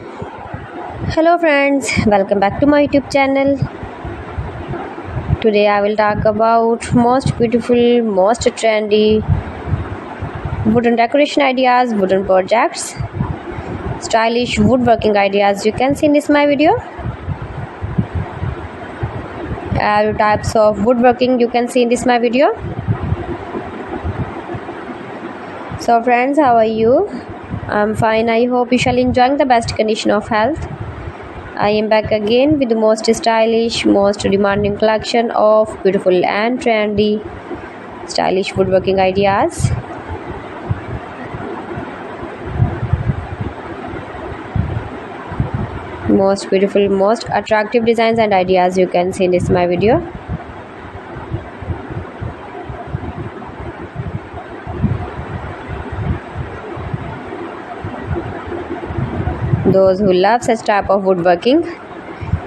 Hello friends, welcome back to my YouTube channel. Today I will talk about most beautiful, most trendy wooden decoration ideas, wooden projects, stylish woodworking ideas you can see in this my video. All types of woodworking you can see in this my video. So friends, how are you? I'm fine. I hope you shall enjoying the best condition of health. I am back again with the most stylish, most demanding collection of beautiful and trendy stylish woodworking ideas. Most beautiful, most attractive designs and ideas you can see in this my video. Those who love such type of woodworking,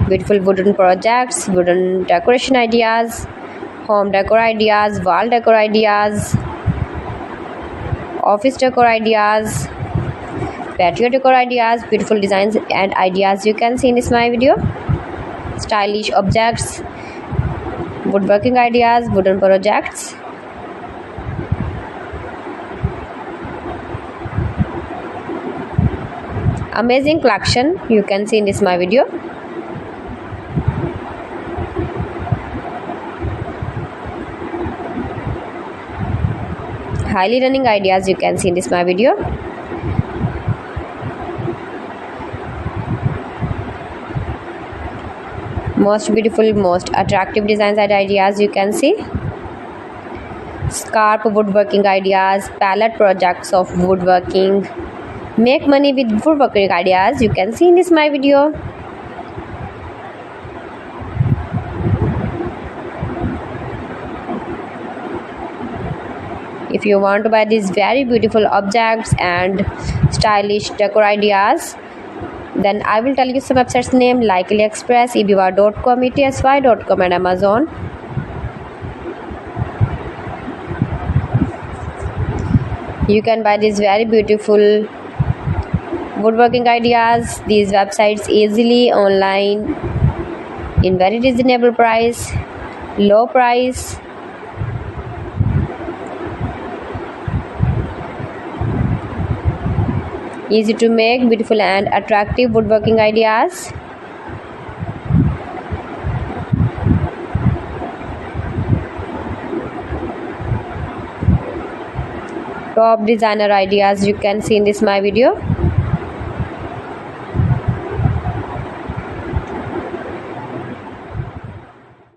beautiful wooden projects, wooden decoration ideas, home decor ideas, wall decor ideas, office decor ideas, patio decor ideas, beautiful designs and ideas you can see in this my video. Stylish objects, woodworking ideas, wooden projects. Amazing collection you can see in this my video. Highly running ideas you can see in this my video. Most beautiful, most attractive designs and ideas you can see. Scarp woodworking ideas, palette projects of woodworking. Make money with woodworking ideas you can see in this my video. If you want to buy these very beautiful objects and stylish decor ideas, then I will tell you some websites name like AliExpress, eBay.com, ETSY.com and Amazon. You can buy these very beautiful woodworking ideas, these websites easily online in very reasonable price, low price. Easy to make, beautiful and attractive woodworking ideas. Top designer ideas you can see in this my video.